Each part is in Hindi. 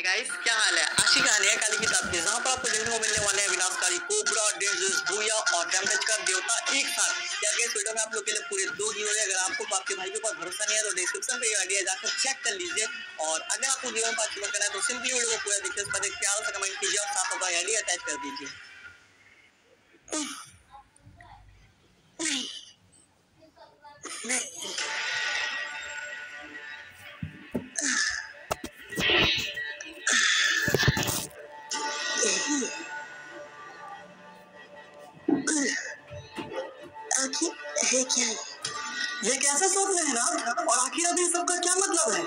गाइस, क्या हाल है? आज की कहानी है काली किताब की, जहाँ पर आपको देखने को मिलने वाले हैं विनाशकारी कोबरा, डेंजरस भूया और डैमेज का देवता एक साथ। क्या इस वीडियो में आप लोग के लिए पूरे 2 हीरो है। अगर आपको आपके भाई के ऊपर भरोसा नहीं है तो डिस्क्रिप्शन पे आईडी जाकर चेक कर लीजिए। और अगर आपको जीवन में पार्टिसिपेट करना है तो सिंपली वीडियो को पूरा देखिए, उसके बाद एक प्यारा सा कमेंट कीजिए और साथ अपना आईडी अटैच कर दीजिए। आखिर है क्या है? ये कैसा स्वप्न है ना? और आखिर अभी सबका क्या मतलब है?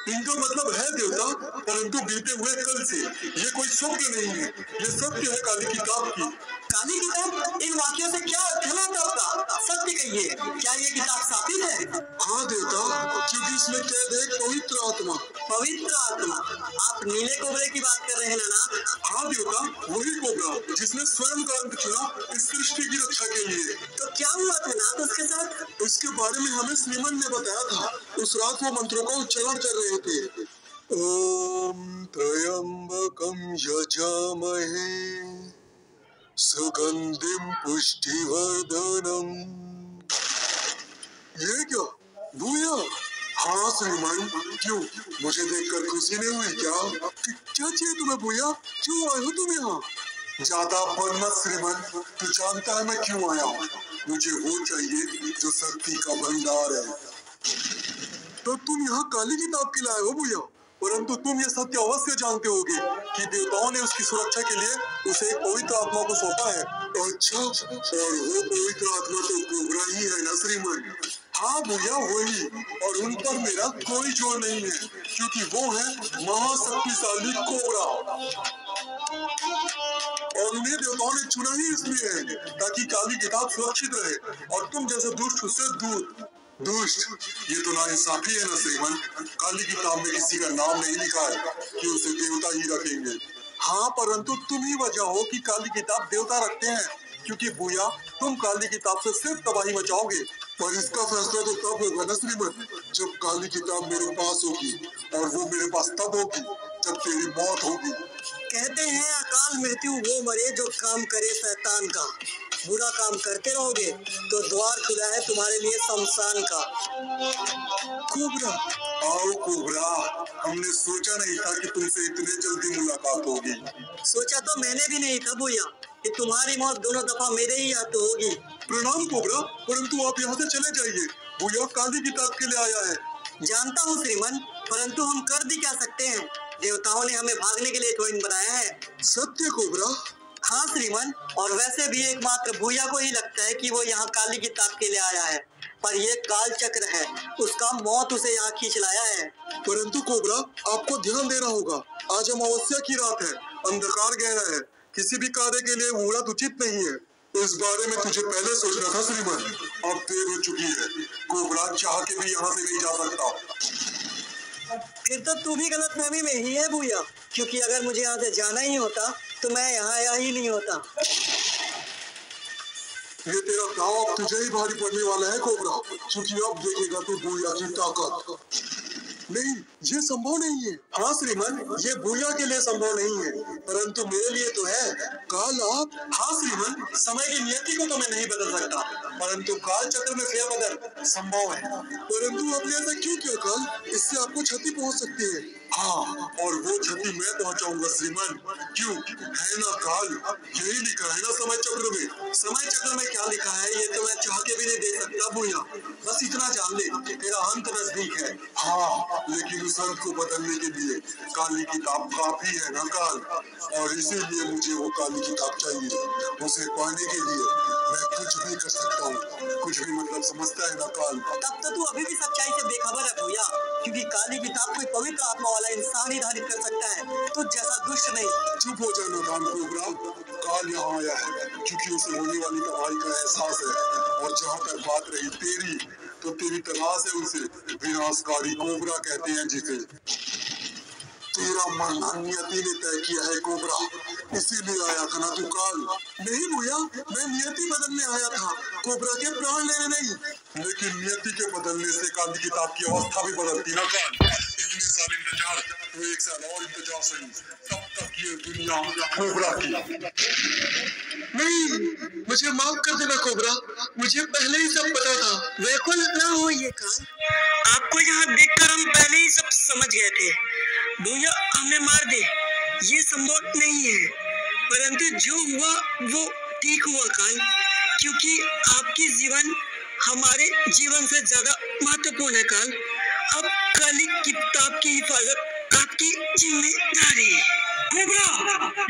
इनका मतलब है देवता, परंतु बीते हुए कल से ये कोई स्वप्न नहीं है, ये सत्य है काली किताब की। काली किताब? इन वाक्यों से क्या अर्थ है आपका? सत्य कहिए, क्या ये किताब साबित है? हाँ देवता, क्योंकि इसमें कैद है एक पवित्र आत्मा। पवित्र आत्मा? आप नीले कोबरे की बात कर रहे हैं ना? हाँ देवता, वही कोबरा जिसने स्वयं का अंत चुना इस सृष्टि की रक्षा के लिए। तो क्या हुआ था ना उसके साथ? इसके बारे में हमें श्रीमन ने बताया था। उस रात वो मंत्रों का उच्चारण कर रहे थे। ओम त्र्यंबकम यजामहे सुगंधिम पुष्टिवर्धनम। ये क्या भूया? हाँ श्रीमान, क्यों मुझे देखकर खुशी नहीं हुई क्या? क्या चाहिए तुम्हें भूया? क्यों आए हो तुम यहाँ? ज्यादा बोल मत श्रीमान, तू जानता है मैं क्यों आया हूँ। मुझे वो चाहिए जो शक्ति का भंडार है। तो तुम यहाँ काली किताब के लाए हो भूया, परंतु तुम ये सत्य अवश्य जानते होगे कि देवताओं ने उसकी सुरक्षा के लिए उसे एक पवित्र आत्मा को सौंपा है। अच्छा, और वो पवित्र आत्मा तो कोबरा ही है ना श्रीमान? हाँ भैया वही, और उन पर मेरा कोई जोर नहीं है, क्योंकि वो है महाशक्तिशाली कोबरा। और उन्हें देवताओं ने चुना ही इसलिए है ताकि काली किताब सुरक्षित रहे और तुम जैसे दुष्ट उससे दूर। दुष्ट? ये तो नाइंसाफी है ना श्रीमान। काली किताब में किसी का नाम नहीं लिखा है कि उसे देवता ही रखेंगे। हाँ, परंतु तुम ही वजह हो कि काली किताब देवता रखते हैं, क्योंकि भूया तुम काली किताब से सिर्फ तबाही मचाओगे। पर इसका फैसला तो तब होगा ना श्रीमान, जब काली किताब मेरे पास होगी, और वो मेरे पास तब होगी जब तेरी मौत होगी। कहते हैं अकाल मृत्यु वो मरे जो काम करे शैतान का। बुरा काम करते रहोगे तो द्वार खुला है तुम्हारे लिए शमशान का। कोबरा, आओ कोबरा, हमने सोचा नहीं था कि तुमसे इतने जल्दी मुलाकात होगी। सोचा तो मैंने भी नहीं था भूया कि तुम्हारी मौत दोनों दफा मेरे ही हाथों होगी। प्रणाम कोबरा, परंतु आप यहाँ से चले जाइए, भूया काली किताब के लिए आया है। जानता हूँ श्रीमन, परंतु हम कर भी क्या सकते हैं? देवताओं ने हमें भागने के लिए थोड़ी बनाया है। सत्य कोबरा? हाँ श्रीमन, और वैसे भी एकमात्र भूया को ही लगता है कि वो यहाँ काली किताब के लिए आया है, पर ये काल चक्र है, उसका मौत उसे यहाँ खींच लाया है। परंतु कोबरा, आपको ध्यान देना होगा, आज अमावस्या की रात है, अंधकार गहरा है, किसी भी कार्य के लिए मुहूर्त उचित नहीं है। इस बारे में तुझे पहले सोचना था श्रीमान, अब देर हो चुकी है। कोबरा चाह के भी यहाँ से नहीं जा सकता। फिर तो तू भी गलतफहमी में ही है भूया, क्योंकि अगर मुझे यहाँ से जाना ही होता तो मैं यहाँ आया ही नहीं होता। ये तेरा दाव अब तुझे ही भारी पड़ने वाला है कोबरा, क्योंकि अब देखेगा तू भूया की ताकत। नहीं, ये संभव नहीं है। हाँ श्रीमान, ये भूया के लिए संभव नहीं है, परंतु मेरे लिए तो है। काल आप? हाँ श्रीमान, समय की नियति को तो मैं नहीं बदल सकता, परंतु काल चक्र में फेरबदल संभव है। परंतु आपने ऐसा क्यों किया काल? इससे आपको क्षति पहुंच सकती है। हाँ, और वो क्षति मैं पहुंचाऊंगा श्रीमान। क्यों? है ना काल, यही लिखा है ना समय चक्र में। समय चक्र में क्या लिखा है ये तो मैं चाह के भी नहीं देख सकता भूया, बस इतना जान ले, तेरा अंत नजदीक है। हाँ, लेकिन उस अंत को बदलने के लिए काली किताब काफी है ना काल, और इसीलिए मुझे वो काली किताब चाहिए। उसे पाने के लिए मैं कुछ भी कर सकता हूँ। कुछ भी मतलब समझता है ना काल? तब तो तू अभी भी सच्चाई से बेखबर है भूया, क्योंकि काली किताब कोई पवित्र आत्मा वाला इंसान ही धारित कर सकता है, तुझ जैसा दुष्ट नहीं। चुप हो जाना दान कोबरा, काल यहाँ आया है क्योंकि उसे होने वाली तबाही का एहसास है, और जहाँ तक बात रही तेरी, तो तेरी तलाश है उसे। विनाशकारी कोबरा कहते हैं जिसे। तेरा मरना नियति ने तय किया है कोबरा, इसीलिए आया था ना तू काल? नहीं भूया, मैं नियति बदलने आया था, कोबरा के प्राण लेने नहीं। लेकिन नियति के बदलने से काली किताब की अवस्था भी बदलती ना काल, इतने साल इंतजार, तो 1 साल और इंतजार सही, तब तक ये दुनिया कोबरा की। नहीं, मुझे माफ कर देना कोबरा, मुझे पहले ही सब पता था। बिल्कुल ना हो ये काम, आपको यहाँ देखकर हम पहले ही सब समझ गए थे। भूया हमें मार दे ये संभव नहीं है, परंतु जो हुआ वो ठीक हुआ काल, क्योंकि आपकी जीवन हमारे जीवन से ज्यादा महत्वपूर्ण है काल। अब काली किताब की हिफाजत आपकी जिम्मेदारी है। कोबरा,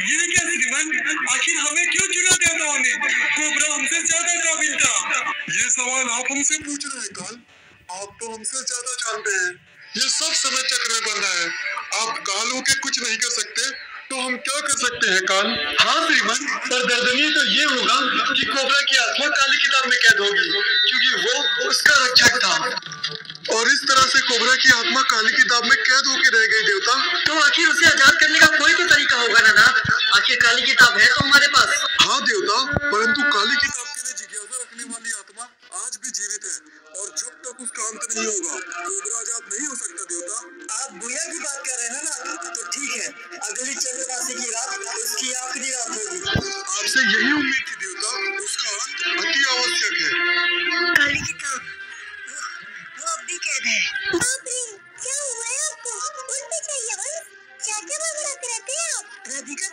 ये क्या श्रीमान, आखिर हमें क्यों चुना देवताओं ने? कोबरा हमसे ज्यादा काबिल था। ये सवाल आप हमसे पूछ रहे हैं काल? आप तो हमसे ज्यादा जानते हैं। ये सब समय चक्र में बंधा है। आप काल होके कुछ नहीं कर सकते, तो हम क्या कर सकते हैं काल? हाँ श्रीमान, पर दर्दनीय तो ये होगा कि कोबरा की आत्मा काली किताब में कैद होगी, क्योंकि वो उसका रक्षक था। और इस तरह से कोबरा की आत्मा काली किताब में कैद होकर रह गई देवता। तो आखिर उसे आजाद करने का कोई तो तरीका होगा ना नाथ? आखिर काली किताब है तो हमारे पास। हाँ देवता, परंतु काली किताब के लिए जिज्ञासा रखने वाली आत्मा आज भी जीवित है, और जब तक उसका अंत नहीं होगा कोबरा आजाद नहीं हो सकता देवता। आप भूया की बात कर रहे हैं ना, तो ठीक है, अगली चंद्रमासी की रात उसकी आखिरी रात होगी। आपसे यही उम्मीद थी देवता, उसका अंत अति आवश्यक है। काली किताब वो अब भी कैद है। बाप रे, क्या हुआ है आपको? उठ भी जाइए बस, क्या क्या बकवास रहते हैं आप? राधिका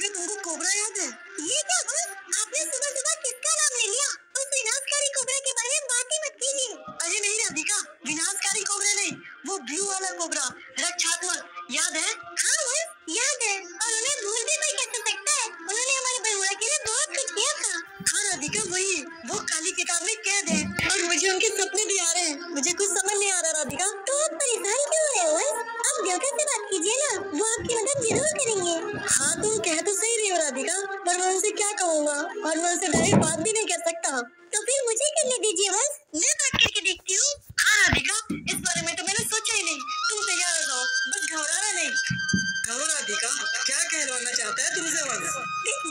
तुमको कोबरा याद है? ये क्या बस, आपने सुबह सुबह किसका नाम ले लिया? उस विनाशकारी कोबरा के बारे में बात ही मत कीजिए। अरे नहीं राधिका, विनाशकारी कोबरा नहीं, वो ब्लू वाला कोबरा, रक्षात्मक, याद है? हाँ बस, याद है, और उन्हें भूल भी कोई कैसे सकता है? उन्होंने हमारे बलुआ के लिए बहुत कुछ किया था। हाँ राधिका वही, वो काली किताब में कैद है, और मुझे उनके सपने भी आ रहे हैं। मुझे कुछ समझ नहीं आ रहा राधिका। तो आप परेशान क्यों हो रहे हो? आप देवता से बात कीजिए ना, वो आपकी मदद जरूर करेंगे। हाँ तुम कह तो सही रही हो राधिका, पर मैं उनसे क्या कहूँगा, और मैं उनसे डायरेक्ट बात भी नहीं कर सकता। तो फिर मुझे करने दीजिए बस, मैं बात करके देखती हूँ। हाँ राधिका, इस बारे में तो मैंने सोचा ही नहीं। तुम तैयार हो जाओ, बस घबराना नहीं। कहो राधिका, क्या कहलवाना चाहता है तुमसे वंश?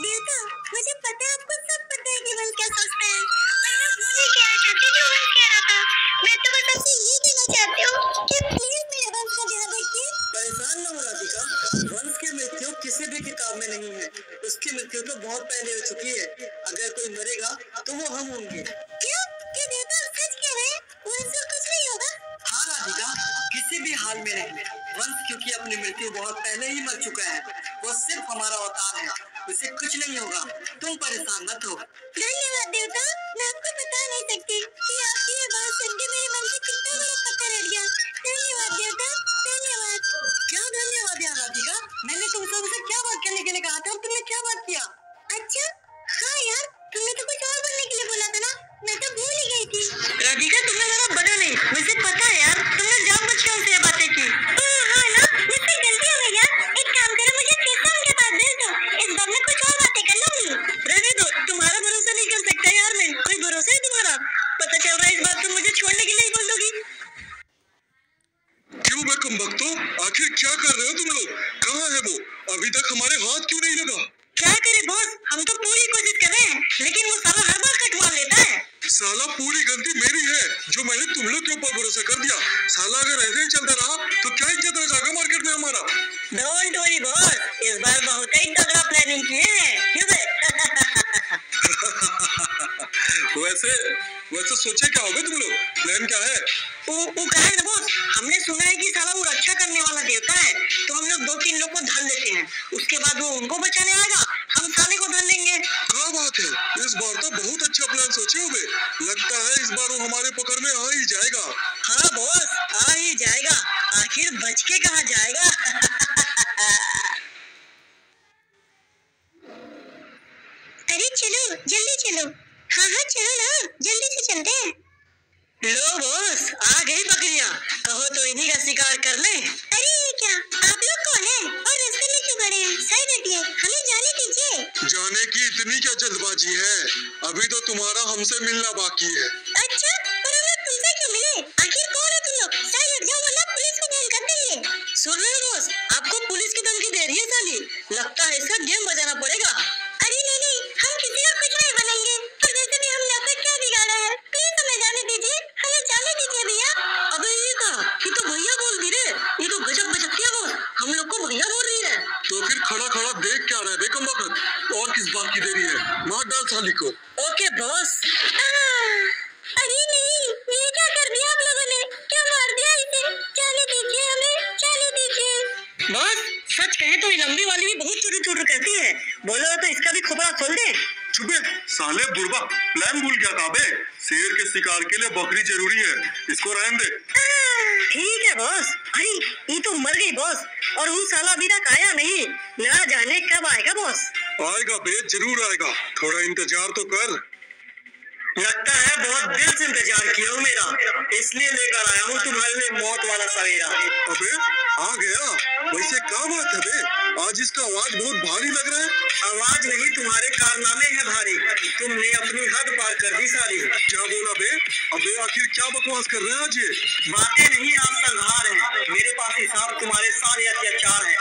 देवता, मुझे पता है, आपको सब पता है कि वंश क्या सोचता है, पर मैं वो नहीं कहना चाहती जो वंश कह रहा था। मैं तो बस आपसे ये कहना चाहती हूँ कि प्लीज मेरे वंश का ध्यान रखिए। परेशान न हो राधिका, वंश की मृत्यु किसी भी किताब में नहीं है। उसकी मृत्यु तो बहुत पहले हो चुकी है। अगर कोई मरेगा तो वो हम होंगे। क्यों? क्या देवता सच कह रहे हैं? वंश को कुछ नहीं होगा? हाँ राधिका, किसी भी हाल में नहीं। वंश क्योंकि अपनी मृत्यु बहुत पहले ही मर चुका है, वो सिर्फ हमारा अवतार है, उसे कुछ नहीं होगा। तुम परेशान मत हो। धन्यवाद देवता, मैं आपको बता नहीं सकती कि आपकी ये बात सुन के मेरे मन से कितना बड़ा पत्थर हट गया। धन्यवाद देवता, धन्यवाद। क्या धन्यवाद यार राधिका, मैंने तुमसे उनसे क्या बात करने के लिए कहा था, तुमने क्या बात किया? अच्छा, हाँ यार, तुमने तो कुछ और बोलने के लिए बोला था ना, मैं तो भूल ही गई थी। राधिका तुमने मेरा बना नहीं, मुझे पता है यार, तुमने जानबूझ के उनसे ये बातें की। हाँ ना, मुझसे गलती हो गई यार। एक काम करो, मुझे फिर से उनके पास भेज दो, इस बार मैं कुछ और बातें कर लूंगी। रहने दो, तुम्हारा भरोसा नहीं कर सकता यार मैं। कोई भरोसा है तुम्हारा? पता चल रहा है इस बार तुम मुझे छोड़ने के लिए ही बोल दोगी। क्यों बे कमबख्तों, आखिर क्या कर रहे हो तुम लोग? कहाँ है वो? अभी तक हमारे हाथ क्यों नहीं लगा? क्या करे बॉस, हम तो पूरी कोशिश कर रहे हैं, लेकिन वो साला हर बार कट मार लेता है। साला पूरी गलती मेरी है, जो मैंने तुम लोग के ऊपर भरोसा कर दिया। साला अगर ऐसे ही चलता रहा तो क्या इज्जत रह जाएगा मार्केट में हमारा। डोंट वरी बॉस, इस बार बहुत ही तगड़ा प्लानिंग किए हैं। क्यों बे? वैसे सोचे क्या होगे तुम लोग? प्लान क्या है? वो कहा है ना बॉस, हमने सुना है कि साला वो रक्षा करने वाला देवता है, तो हम लोग 2-3 लोग को धन देते हैं, उसके बाद वो उनको बचाने आएगा, हम साले को धन देंगे। क्या बात है, इस बार तो बहुत अच्छा प्लान सोचे हो बे। लगता है इस बार वो हमारे पकड़ में आ ही जाएगा। हाँ बॉस, आ ही जाएगा, आखिर बच के कहाँ जाएगा। अरे चलो, जल्दी चलो। हाँ हाँ चलो ना, जल्दी से चलते हैं। लो बॉस, आ गई बकरियां, कहो तो इन्हीं का शिकार कर ले। अरे ये क्या, आप लोग कौन हैं और रास्ते में क्यों खड़े हैं? साइड हटिए, हमें जाने दीजिए। जाने की इतनी क्या जल्दबाजी है? अभी तो तुम्हारा हमसे मिलना बाकी है। अच्छा, पर हम लोग तुमसे क्यों मिले? आखिर कौन हो तुम लोग? साइड हट जाओ वरना पुलिस को फोन कर देंगे। सुन रहे हो बॉस, आपको पुलिस की धमकी दे रही है साली, लगता है इसका गेम बजाना पड़ेगा। अरे नहीं, हम किसी का कुछ नहीं बनेंगे, पर वैसे भी हमने अब तक क्या बिगाड़ा है? प्लीज हमें जाने दीजिए, हमें जाने दीजिए भैया। अबे ये कहा, ये तो भैया बोल दी रे। तो फिर खड़ा खड़ा देख क्या रहे बेकम वक्त, और किस बात की देरी है, मार डाल साली को। Okay boss. अरे नहीं, ये क्या कर दिया आप लोगों ने? क्या मार दिया इसे? जाने दीजिए हमें, जाने दीजिए। बॉस सच कहे तो ये लंबी वाली भी बहुत चुटू चुटू करती है, बोलो तो इसका भी खोपड़ा खोल दे। चुपे साले बुरबा, प्लान भूल गया था बे, शेर के शिकार के लिए बकरी जरूरी है, इसको रहने दे। ठीक है बॉस। अरे ये तो मर गई बॉस, और वो साला अभी तक आया नहीं, ना जाने कब आएगा बॉस। आएगा बे, जरूर आएगा, थोड़ा इंतजार तो कर। लगता है बहुत दिल से इंतजार किया हो मेरा, इसलिए लेकर आया हूँ तुम्हारे लिए मौत वाला सवेरा। अबे आ गया, वैसे क्या बात है बे, आज इसका आवाज बहुत भारी लग रहा है। आवाज नहीं, तुम्हारे कारनामे हैं भारी, तुमने अपनी हद पार कर दी सारी। क्या बोला बे? अबे आखिर क्या बकवास कर रहे हैं आज ये? बातें नहीं आज संहार है, मेरे पास हिसाब तुम्हारे सारे अत्याचार है।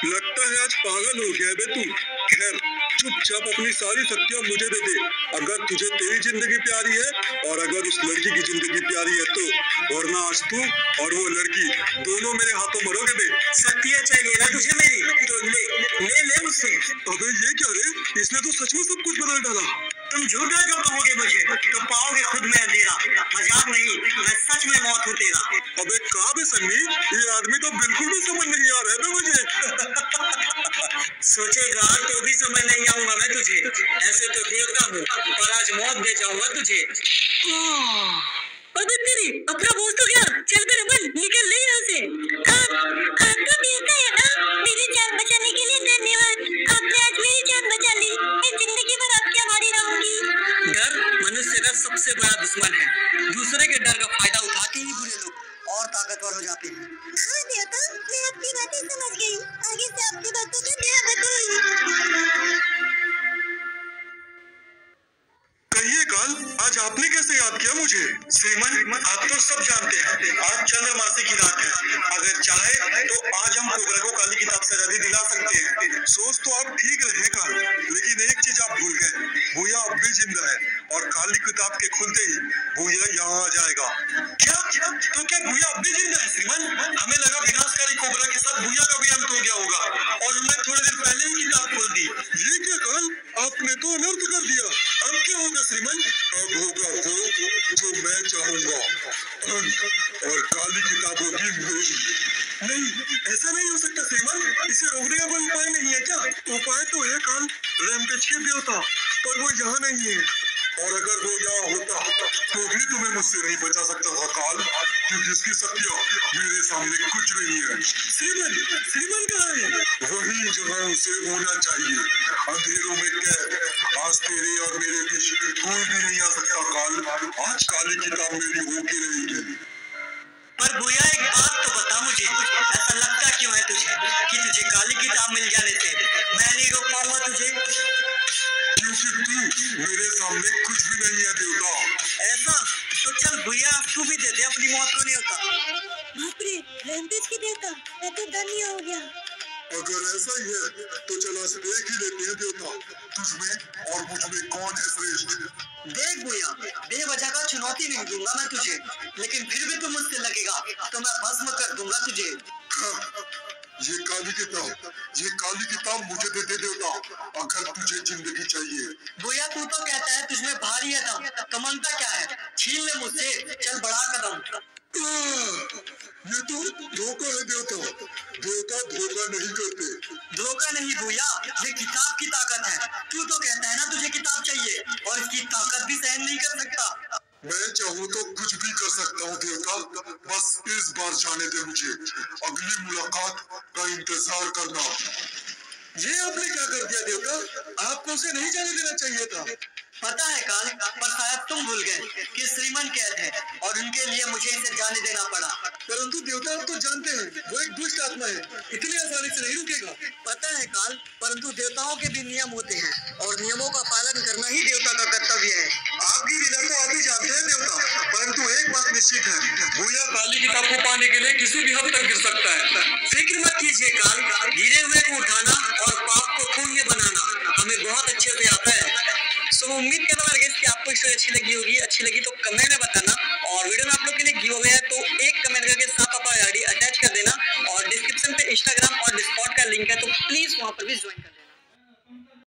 लगता है आज पागल हो गया बे तू। खैर चुपचाप अपनी सारी शक्तियां मुझे दे दे, अगर तुझे तेरी जिंदगी प्यारी है और अगर उस लड़की की जिंदगी प्यारी है तो, वरना आज तू और वो लड़की दोनों मेरे हाथों मरोगे बे। शक्तियाँ चाहिए ना तुझे मेरी, तो ले मुझसे। अबे ये क्या रे, इसने तो सच में सब कुछ बदल डाला। तुम झूठा जो कहोगे मुझे तो पाओगे खुद में अंधेरा, मजाक नहीं, मैं सच में मौत हूँ तेरा। अबे कहाँ बे सन्नी, ये आदमी तो बिल्कुल भी समझ नहीं आ रहा है बे मुझे। सोचेगा तो भी समझ नहीं आऊंगा मैं तुझे, ऐसे तो देवता हूँ पर आज मौत दे जाऊंगा तुझे। अबे तेरी अपना बोझ तो क्या, चल मेरे बल निकल नहीं यहाँ से। आपका देवता है ना, मेरी जान बचाने के लिए धन्यवाद। आपने आज मेरी जान बचा ली, मैं जिंदगी भर आपकी आभारी रहूंगी। डर मनुष्य का सबसे बड़ा दुश्मन है, दूसरे के डर का फायदा उठा के ही बुरे लोग और ताकतवर हो जाते हैं। हाँ देवता, मैं आपकी बातें समझ गई, आगे से आपकी बातों का ध्यान रखूंगी। कहिए काल, आज आपने कैसे याद किया मुझे? श्रीमान आप तो सब जानते हैं, आज चंद्रमासी की रात है, अगर चाहे तो आज हम कोबरा को काली किताब से आजादी दिला सकते हैं। सोच तो आप ठीक रहे काल, लेकिन एक चीज आप भूल गए, भूया अब भी जिंदा है और काली किताब के खुलते ही भूया यहाँ आ जाएगा। क्या? तो क्या भूया अब भी जिंदा है श्रीमान? हमें लगा विनाशकारी कोबरा के साथ भूया का भी अंत हो गया होगा और हमने थोड़ी देर पहले ही किताब खोल दी। ये क्या काल, आपने तो अनर्थ कर दिया। अब क्या होगा श्रीमान? अब होगा वो जो मैं चाहूंगा, और काली किताब होगी मेरी। नहीं, ऐसा नहीं हो सकता श्रीमान, इसे रोकने का कोई उपाय नहीं है क्या? उपाय तो है काल, रैम्पेज के देवता, पर वो यहाँ नहीं है, और अगर वो यहाँ होता तो भी तुम्हें मुझसे नहीं बचा सकता था काल, क्योंकि इसकी शक्तियाँ मेरे सामने कुछ नहीं है। श्रीमान कहाँ है? वही जहाँ उसे होना चाहिए, अंधेरों में कैद। आज तेरे और मेरे बीच कोई भी नहीं आ सकता काल, आज काली किताब मेरी होके रहेगी। पर भूया एक बात तो बता मुझे, ऐसा लगता क्यों है तुझे कि तुझे काली किताब मिल जाने से मैं नहीं रोक पाऊंगा तुझे? क्योंकि तू मेरे सामने कुछ भी नहीं है देवता। ऐसा तो चल भूया तू भी दे दे, अपनी मौत को नहीं होता। बाप रे, रैम्पेज के देवता, मैं तो धन्य हो गया। अगर ऐसा ही है तो चला से देख ही लेते हैं देवता, तुझमें और मुझमें कौन है श्रेष्ठ। देख भूया, बेवजह का चुनौती नहीं दूंगा मैं तुझे, लेकिन फिर भी तुम मुझसे लगेगा तो मैं भस्म कर दूंगा तुझे। ये काली किताब मुझे दे दे देवता, अगर तुझे जिंदगी चाहिए। भूया तू तो कहता है तुझमें भारी है दम, तो मनता क्या है, छीन ले मुझसे, चल बढ़ा कदम। ये तो धोखा है देवता, देवता धोखा नहीं करते। धोखा नहीं भूया, ये किताब की ताकत है। तू तो कहता है ना तुझे किताब चाहिए, और इसकी ताकत भी सहन नहीं कर सकता। मैं चाहूँ तो कुछ भी कर सकता हूँ देवता, बस इस बार जाने दे मुझे, अगली मुलाकात का इंतजार करना। ये आपने क्या कर दिया देवता, आपको उसे नहीं जाने देना चाहिए था। पता है काल, पर शायद तुम भूल गए कि श्रीमान कैद है और उनके लिए मुझे इसे जाने देना पड़ा। परंतु देवता आप तो जानते हैं वो एक दुष्ट आत्मा है, इतनी आसानी से नहीं रुकेगा। पता है काल, परंतु देवताओं के भी नियम होते हैं और नियमों का पालन करना ही देवता का कर्तव्य है। आपकी लीला तो आप ही जानते हैं देवता, परंतु एक बात निश्चित है, भूया काली किताब को पाने के लिए किसी भी हद तक गिर सकता है। फिक्र मत कीजिए काल, गिरे हुए को उठाना और पाप को पुण्य बनाना हमें बहुत अच्छे से आता है। सो उम्मीद करता हूँ कि आपको स्टोरी अच्छी लगी होगी, अच्छी लगी तो कमेंट में बताना, और वीडियो में आप लोग के लिए गिव अवे है तो एक कमेंट करके साथ अपना आईडी अटैच कर देना, और डिस्क्रिप्शन पे इंस्टाग्राम और डिस्कॉर्ड का का लिंक है, तो प्लीज वहां पर भी ज्वाइन कर लेना।